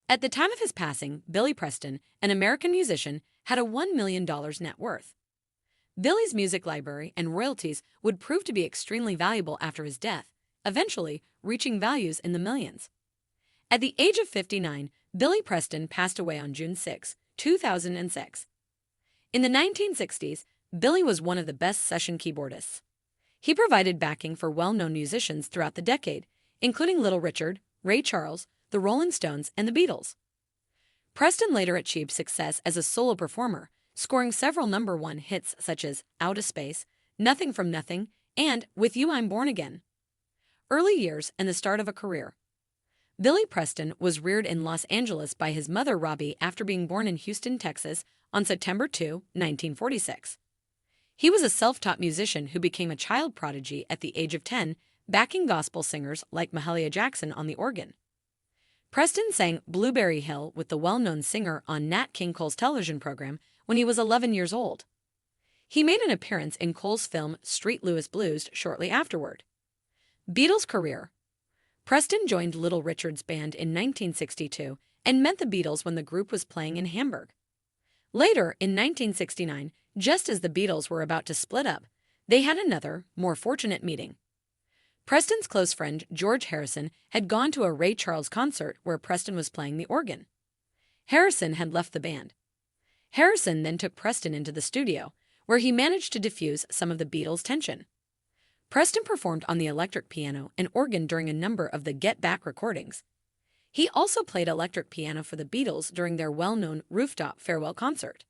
At the time of his passing, Billy Preston, an American musician, had a $1 million net worth. Billy's music library and royalties would prove to be extremely valuable after his death, eventually reaching values in the millions. At the age of 59, Billy Preston passed away on June 6, 2006. In the 1960s, Billy was one of the best session keyboardists. He provided backing for well-known musicians throughout the decade, including Little Richard, Ray Charles, the Rolling Stones, and the Beatles. Preston later achieved success as a solo performer, scoring several #1 hits such as Out of Space, Nothing from Nothing, and With You I'm Born Again. Early years and the start of a career. Billy Preston was reared in Los Angeles by his mother Robbie after being born in Houston, Texas on September 2, 1946. He was a self-taught musician who became a child prodigy at the age of 10, backing gospel singers like Mahalia Jackson on the organ. Preston sang Blueberry Hill with the well-known singer on Nat King Cole's television program when he was 11 years old. He made an appearance in Cole's film Street Louis Blues shortly afterward. Beatles career. Preston joined Little Richard's band in 1962 and met the Beatles when the group was playing in Hamburg. Later, in 1969, just as the Beatles were about to split up, they had another, more fortunate meeting. Preston's close friend, George Harrison, had gone to a Ray Charles concert where Preston was playing the organ. Harrison had left the band. Harrison then took Preston into the studio, where he managed to diffuse some of the Beatles' tension. Preston performed on the electric piano and organ during a number of the Get Back recordings. He also played electric piano for the Beatles during their well-known rooftop farewell concert.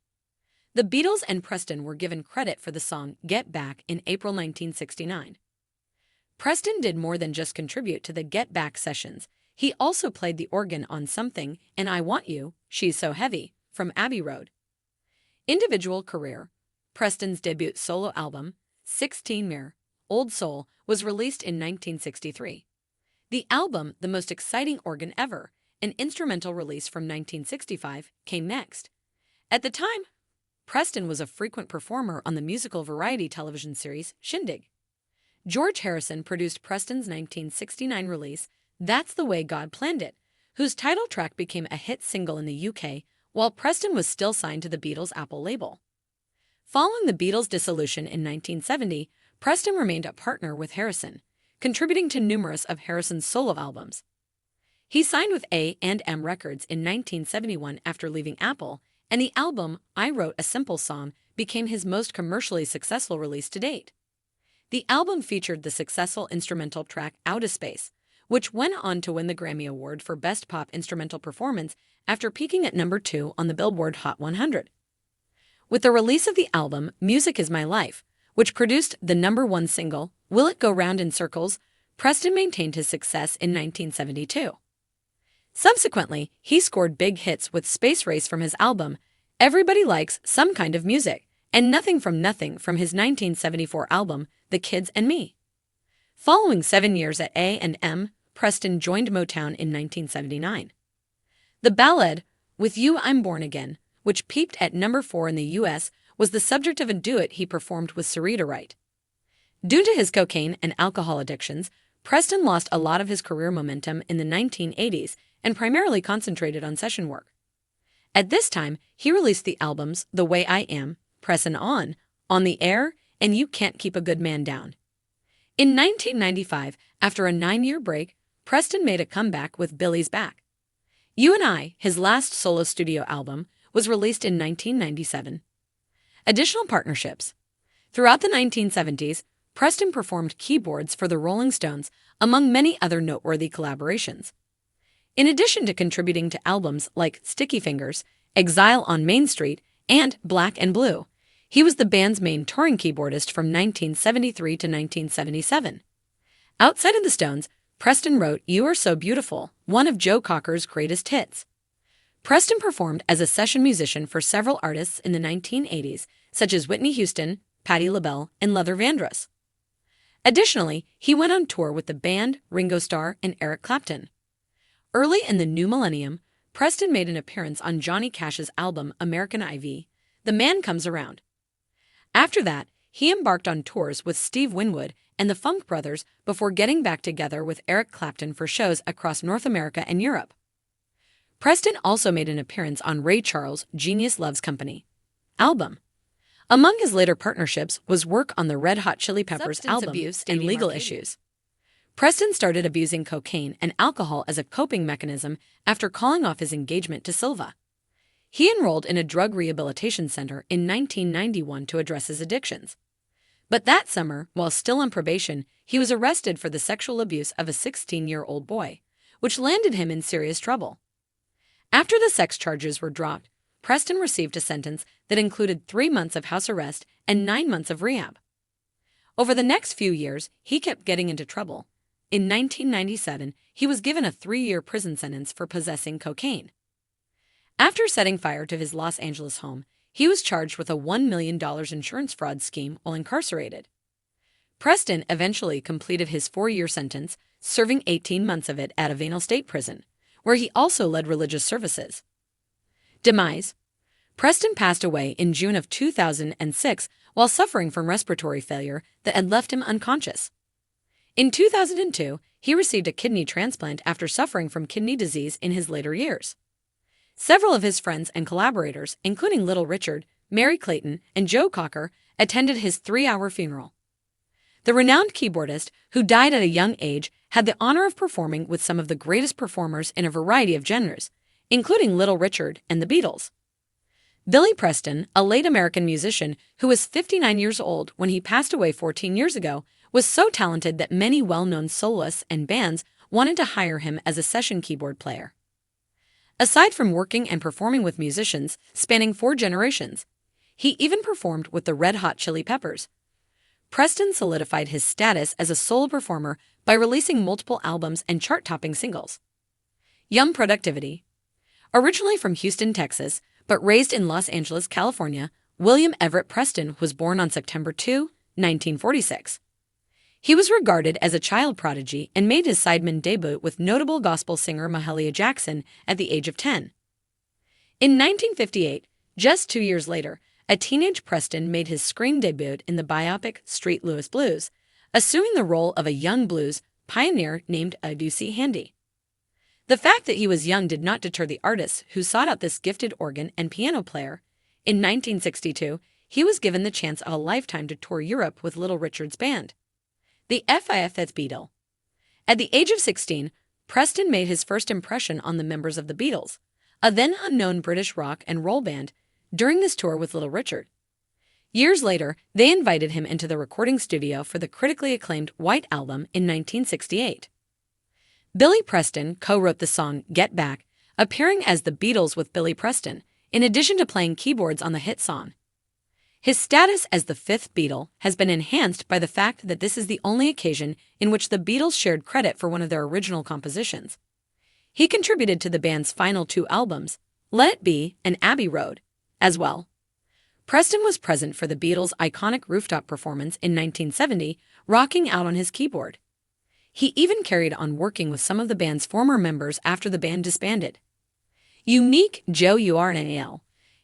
The Beatles and Preston were given credit for the song Get Back in April 1969. Preston did more than just contribute to the Get Back sessions. He also played the organ on Something and I Want You, She's So Heavy, from Abbey Road. Individual career. Preston's debut solo album, 16 Mir, Old Soul, was released in 1963. The album, The Most Exciting Organ Ever, an instrumental release from 1965, came next. At the time, Preston was a frequent performer on the musical variety television series Shindig. George Harrison produced Preston's 1969 release, That's the Way God Planned It, whose title track became a hit single in the UK, while Preston was still signed to the Beatles' Apple label. Following the Beatles' dissolution in 1970, Preston remained a partner with Harrison, contributing to numerous of Harrison's solo albums. He signed with A&M Records in 1971 after leaving Apple, and the album I Wrote a Simple Song became his most commercially successful release to date. The album featured the successful instrumental track Out of Space, which went on to win the Grammy Award for Best Pop Instrumental Performance after peaking at #2 on the Billboard Hot 100. With the release of the album Music Is My Life, which produced the #1 single Will It Go Round in Circles, Preston maintained his success in 1972. Subsequently, he scored big hits with Space Race from his album Everybody Likes Some Kind of Music and Nothing from his 1974 album The Kids and Me. Following 7 years at A&M, Preston joined Motown in 1979. The ballad With You I'm Born Again, which peaked at #4 in the U.S., was the subject of a duet he performed with Sarita Wright. Due to his cocaine and alcohol addictions, Preston lost a lot of his career momentum in the 1980s and primarily concentrated on session work. At this time, he released the albums The Way I Am, Pressin' On the Air, and You Can't Keep a Good Man Down. In 1995, after a 9-year break, Preston made a comeback with Billy's Back. You and I, his last solo studio album, was released in 1997. Additional partnerships. Throughout the 1970s, Preston performed keyboards for the Rolling Stones, among many other noteworthy collaborations. In addition to contributing to albums like Sticky Fingers, Exile on Main Street, and Black and Blue, he was the band's main touring keyboardist from 1973 to 1977. Outside of the Stones, Preston wrote You Are So Beautiful, one of Joe Cocker's greatest hits. Preston performed as a session musician for several artists in the 1980s, such as Whitney Houston, Patti LaBelle, and Luther Vandross. Additionally, he went on tour with the band, Ringo Starr, and Eric Clapton. Early in the new millennium, Preston made an appearance on Johnny Cash's album American IV, The Man Comes Around. After that, he embarked on tours with Steve Winwood and the Funk Brothers before getting back together with Eric Clapton for shows across North America and Europe. Preston also made an appearance on Ray Charles' Genius Loves Company album. Among his later partnerships was work on the Red Hot Chili Peppers Substance album abuse and legal issues. Preston started abusing cocaine and alcohol as a coping mechanism after calling off his engagement to Silva. He enrolled in a drug rehabilitation center in 1991 to address his addictions. But that summer, while still on probation, he was arrested for the sexual abuse of a 16-year-old boy, which landed him in serious trouble. After the sex charges were dropped, Preston received a sentence that included 3 months of house arrest and 9 months of rehab. Over the next few years, he kept getting into trouble. In 1997, he was given a 3-year prison sentence for possessing cocaine. After setting fire to his Los Angeles home, he was charged with a $1 million insurance fraud scheme while incarcerated. Preston eventually completed his 4-year sentence, serving 18 months of it at Avonal State Prison, where he also led religious services. Demise: Preston passed away in June of 2006 while suffering from respiratory failure that had left him unconscious. In 2002, he received a kidney transplant after suffering from kidney disease in his later years. Several of his friends and collaborators, including Little Richard, Mary Clayton, and Joe Cocker, attended his 3-hour funeral. The renowned keyboardist, who died at a young age, had the honor of performing with some of the greatest performers in a variety of genres, including Little Richard and the Beatles. Billy Preston, a late American musician who was 59 years old when he passed away 14 years ago, was so talented that many well-known soloists and bands wanted to hire him as a session keyboard player. Aside from working and performing with musicians spanning 4 generations, he even performed with the Red Hot Chili Peppers. Preston solidified his status as a solo performer by releasing multiple albums and chart-topping singles. Young productivity. Originally from Houston, Texas, but raised in Los Angeles, California, William Everett Preston was born on September 2, 1946. He was regarded as a child prodigy and made his sideman debut with notable gospel singer Mahalia Jackson at the age of 10. In 1958, just 2 years later, a teenage Preston made his screen debut in the biopic Street Louis Blues, assuming the role of a young blues pioneer named Aducee Handy. The fact that he was young did not deter the artists who sought out this gifted organ and piano player. In 1962, he was given the chance of a lifetime to tour Europe with Little Richard's band, the Fifth Beatle. At the age of 16, Preston made his first impression on the members of the Beatles, a then unknown British rock and roll band, during this tour with Little Richard. Years later, they invited him into the recording studio for the critically acclaimed White Album in 1968. Billy Preston co-wrote the song Get Back, appearing as the Beatles with Billy Preston, in addition to playing keyboards on the hit song. His status as the fifth Beatle has been enhanced by the fact that this is the only occasion in which the Beatles shared credit for one of their original compositions. He contributed to the band's final 2 albums, Let It Be and Abbey Road, as well. Preston was present for the Beatles' iconic rooftop performance in 1970, rocking out on his keyboard. He even carried on working with some of the band's former members after the band disbanded. Unique Joe URNAL.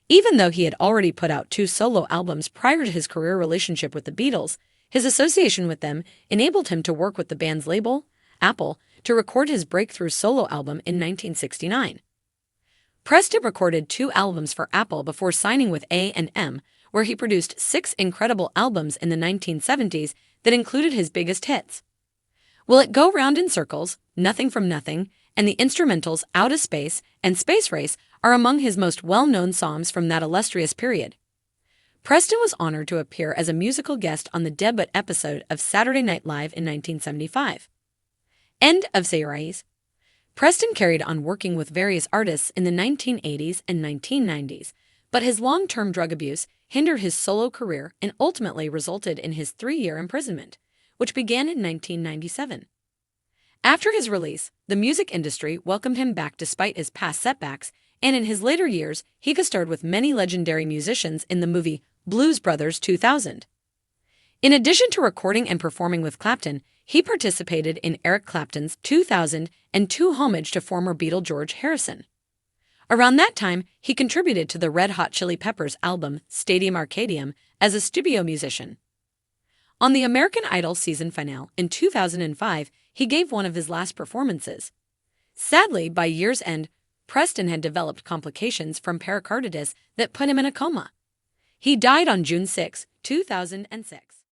Even though he had already put out 2 solo albums prior to his career relationship with the Beatles, his association with them enabled him to work with the band's label, Apple, to record his breakthrough solo album in 1969. Preston recorded 2 albums for Apple before signing with A&M, where he produced 6 incredible albums in the 1970s that included his biggest hits. Will It Go Round in Circles, Nothing from Nothing, and the instrumentals Out of Space and Space Race are among his most well-known songs from that illustrious period. Preston was honored to appear as a musical guest on the debut episode of Saturday Night Live in 1975. End of series. Preston carried on working with various artists in the 1980s and 1990s, but his long-term drug abuse hindered his solo career and ultimately resulted in his 3-year imprisonment, which began in 1997. After his release, the music industry welcomed him back despite his past setbacks, and in his later years, he co-starred with many legendary musicians in the movie Blues Brothers 2000. In addition to recording and performing with Clapton, he participated in Eric Clapton's 2002 homage to former Beatle George Harrison. Around that time, he contributed to the Red Hot Chili Peppers album Stadium Arcadium as a studio musician. On the American Idol season finale in 2005, he gave one of his last performances. Sadly, by year's end, Preston had developed complications from pericarditis that put him in a coma. He died on June 6, 2006.